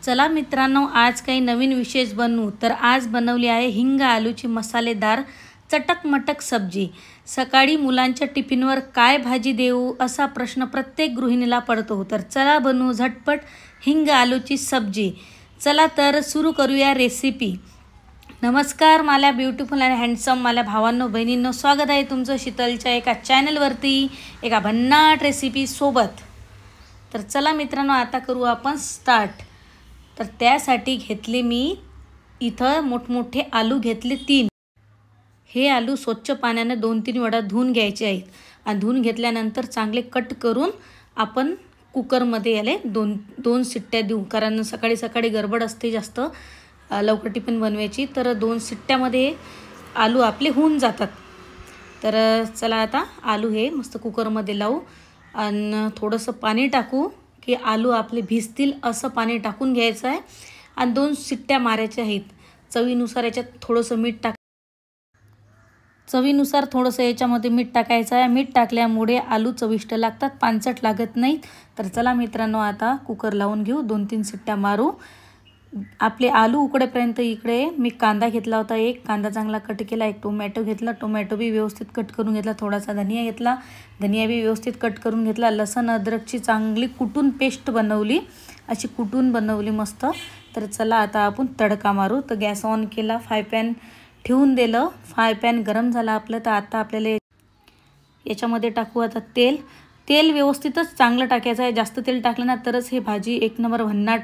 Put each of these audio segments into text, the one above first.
चला मित्रांनो, आज काही नवीन विशेष बनवू। तर आज बनवली आहे हिंग आलूची मसालेदार चटक-मटक सब्जी। सकाळी मुलांच्या टिफिनवर काय भाजी देऊ असा प्रश्न प्रत्येक गृहिणीला पडतो। तर चला बनवू झटपट हिंग आलूची सब्जी। चला तर सुरू करूया रेसिपी। नमस्कार मला ब्युटिफुल आणि हँडसम मला भावांनो बहिणींनो, स्वागत आहे तुमचं शीतलच्या एका चॅनलवरती एका भन्नाट रेसिपी सोबत। तर चला मित्रांनो, आता करू आपण स्टार्ट। तर त्यासाठी घेतले मी इथं मोठमोठे आलू घेतले 3। हे आलू स्वच्छ पाण्याने 2-3 वेळा धुवून घ्यायचे आहेत आणि धुवून घेतल्यानंतर चांगले कट करून आपण कुकरमध्ये याले दोन शिट्ट्या देऊ, कारण सकाळी सकाळी गडबड असते जास्त लवकर टिफिन बनवायची। तर 2 शिट्ट्यामध्ये आलू आपले होऊन जातात। तर चला आता आलू हे मस्त कुकरमध्ये लावू आणि थोडंसं पाणी टाकू की आलू आपले भिजतील असं पाणी टाकून घ्यायचं आहे आणि 2 शिट्ट्या मारायच्या आहेत। चवीनुसार याच्यात थोडंसं मीठ याच्यामध्ये मीठ टाकायचं आहे। मीठ टाकल्यामुळे आलू चविष्ट लागतात, पांचट लागत नाहीत। तर चला मित्रांनो, आता कुकर लावून घेऊ, 2-3 शिट्ट्या मारू। आपले आलू उकडेपर्यंत इकडे मी कांदा घेतला होता, एक कांदा चांगला कट केला, एक टोमॅटो घेतला, टोमॅटो बी व्यवस्थित कट करून घेतला, थोडासा धनिया घेतला, धनिया बी व्यवस्थित कट करून घेतला, लसण अद्रकची चांगली कुटून पेस्ट बनवली, अशी कुटून बनवली मस्त। तर चला आता आपण तडका मारू। तर गॅस ऑन केला, फ्राय पॅन ठेवून दिलं, फ्राय पॅन गरम झाला आपलं। तर आता आपल्याला याच्यामध्ये टाकू आता तेल व्यवस्थितच चांगलं टाकायचं आहे। जास्त तेल टाकलं ना तरच हे भाजी एक नंबर भन्नाट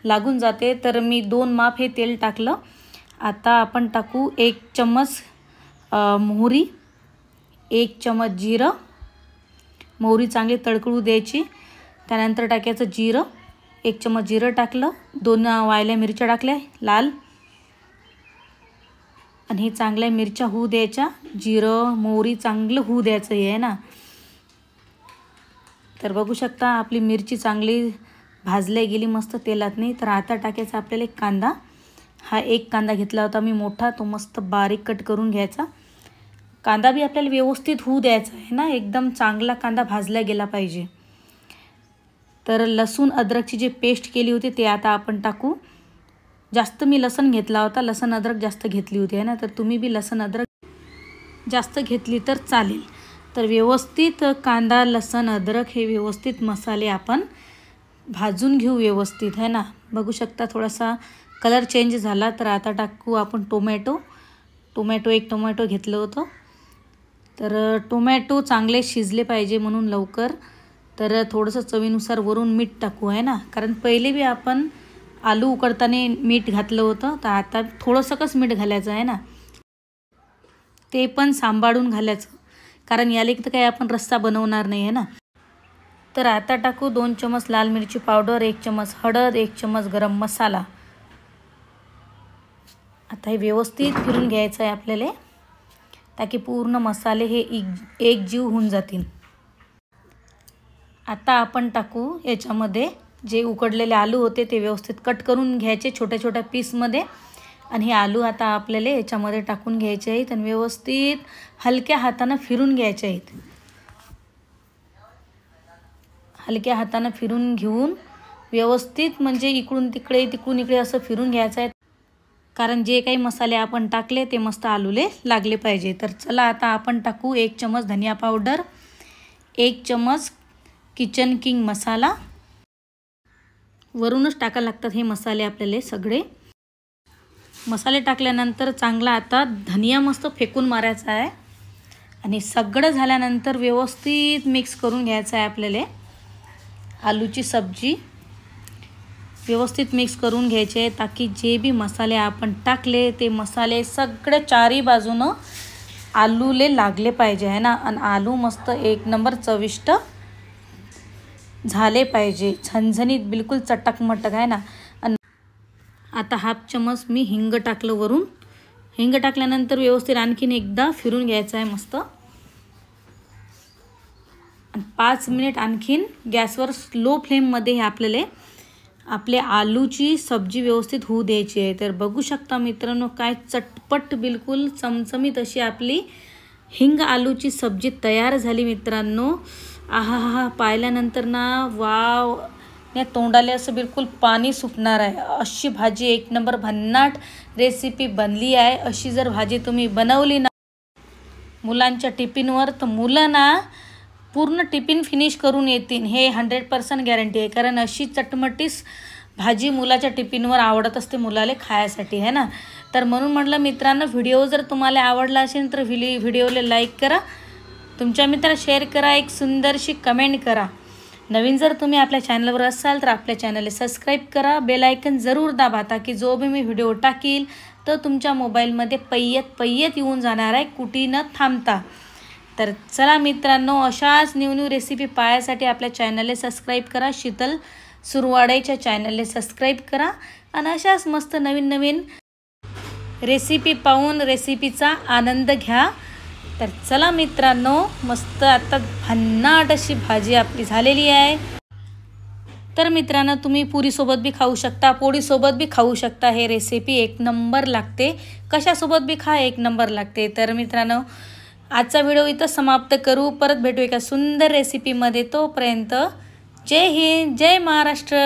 लागून जाते। तर मी 2 माप हे तेल टाकलं। आता आपण टाकू 1 चम्मच मोहरी, 1 चम्मच जिरं, मोहरी चांगली तडकळू द्यायची। त्यानंतर टाकायचं जिरं, 1 चम्मच जिरं टाकलं, 2 वाळल्या मिरच्या टाकल्या लाल, आणि हे चांगल्या मिरच्या होऊ द्यायच्या, जिरं मोहरी चांगलं होऊ द्यायचं आहे ना। तर बघू शकता आपली मिरची चांगली भाजल्या गेली मस्त तेलात नाही। तर आता टाकायचा आपल्याला एक कांदा, हा 1 कांदा घेतला होता मी मोठा, तो मस्त बारीक कट करून घ्यायचा। कांदा बी आपल्याला व्यवस्थित होऊ द्यायचा आहे ना, एकदम चांगला कांदा भाजला गेला पाहिजे। तर लसूण अद्रकची जी पेस्ट केली होती ते आता आपण टाकू। जास्त मी लसण घेतला होता, लसण अद्रक जास्त घेतली होती आहे ना, तर तुम्ही बी लसण अद्रक जास्त घेतली तर चालेल। तर व्यवस्थित कांदा लसण अद्रक हे व्यवस्थित मसाले आपण भाजून घेऊ व्यवस्थित आहे ना। बघू शकता थोडासा कलर चेंज झाला। तर आता टाकू आपण टोमॅटो, 1 टोमॅटो घेतलं होतं। तर टोमॅटो चांगले शिजले पाहिजे म्हणून लवकर, तर थोडंसं चवीनुसार वरून मीठ टाकू आहे ना, कारण पहिले बी आपण आलू उकडताना मीठ घातलं होतं। तर आता थोडंसंच मीठ घालायचं आहे ना, ते पण सांभाळून घालायचं, कारण याला तर काही आपण रस्सा बनवणार नाही आहे ना। तर आता टाकू 2 चम्मच लाल मिरची पावडर, 1 चम्मच हळद, 1 चम्मच गरम मसाला। आता हे व्यवस्थित फिरून घ्यायचं आहे आपल्याला, ताकी पूर्ण मसाले हे एकजीव होऊन जातील। आता आपण टाकू याच्यामध्ये जे उकडलेले आलू होते ते व्यवस्थित कट करून घ्यायचे छोट्या छोट्या पीसमध्ये, आणि हे आलू आता आपल्याला याच्यामध्ये टाकून घ्यायचे आहेत आणि व्यवस्थित हलक्या हाताने फिरून घ्यायचे आहेत। हलक्या हाताने फिरून घेऊन व्यवस्थित म्हणजे इकडून तिकडे असं फिरून घ्यायचं आहे, कारण जे काही मसाले आपण टाकले ते मस्त आलूले लागले पाहिजे। तर चला आता आपण टाकू 1 चम्मच धनिया पावडर, 1 चम्मच किचन किंग मसाला, वरूनच टाकायला लागतात हे मसाले आपल्याला सगळे। मसाले टाकल्यानंतर चांगला आता धनिया मस्त फेकून मारायचा आहे आणि सगळं झाल्यानंतर व्यवस्थित मिक्स करून घ्यायचं आहे आपल्याला। आलूची सब्जी व्यवस्थित मिक्स करून घ्यायचे आहे, ताकी जे बी मसाले आपण टाकले ते मसाले सगळे चारी बाजूनं आलूले लागले पाहिजे आहे ना, आणि आलू मस्त एक नंबर चविष्ट झाले पाहिजे, झणझणीत बिलकुल चटकमटक आहे ना। आणि आता 1/2 चम्मच मी हिंग टाकलं वरून। हिंग टाकल्यानंतर व्यवस्थित आणखीन एकदा फिरून घ्यायचं आहे मस्त, आणि 5 मिनिट आणखीन गॅसवर स्लो फ्लेममध्ये आपल्याला आपले आलूची सब्जी व्यवस्थित होऊ द्यायची आहे। तर बघू शकता मित्रांनो, काय चटपट बिलकुल चमचमीत अशी आपली हिंग आलूची सब्जी तयार झाली मित्रांनो। आहा, पाहिल्यानंतर ना वाव, या तोंडाला असं बिलकुल पाणी सुटणार आहे. अशी भाजी एक नंबर भन्नाट रेसिपी बनली आहे. अशी जर भाजी तुम्ही बनवली ना मुलांच्या टिफिनवर, तर मुलं ना पूर्ण टिफिन फिनिश करून येतील, हे 100% गॅरंटी आहे. कारण अशी चटमटीस भाजी मुलाच्या टिफिनवर आवडत असते मुलाला खायसाठी, है ना. तर म्हणून म्हटलं मित्रांनो, व्हिडिओ जर तुम्हाला आवडला असेल तर व्हिडिओला लाईक करा, तुमच्या मित्राला शेअर करा, एक सुंदरशी कमेंट करा. नवीन जर तुम्ही आपल्या चॅनलवर असाल तर आपल्या चॅनलला सबस्क्राईब करा, बेल आयकन जरूर दाबा, ताकी जो भी मी व्हिडिओ टाकील तो तुमच्या मोबाईलमध्ये पय्यत येऊन जाणार आहे, कुठे न थांबता. तर चला मित्रांनो, अशाच न्यू रेसिपी पाहायसाठी आपल्या चॅनलला सबस्क्राईब करा, शीतल सुरवाडेच्या चॅनलला सबस्क्राईब करा आणि अशाच मस्त नवीन रेसिपी पाहून रेसिपीचा आनंद घ्या. तर चला मित्रांनो, मस्त आता भन्नाट अशी भाजी आपली झालेली आहे. तर मित्रांनो, तुम्ही पुरीसोबत बी खाऊ शकता, पोळीसोबत बी खाऊ शकता. हे रेसिपी एक नंबर लागते, कशासोबत बी खा, एक नंबर लागते. तर मित्रांनो, आजचा व्हिडिओ इथं समाप्त करू. परत भेटू एका सुंदर रेसिपीमध्ये. तोपर्यंत जय हिंद, जय महाराष्ट्र.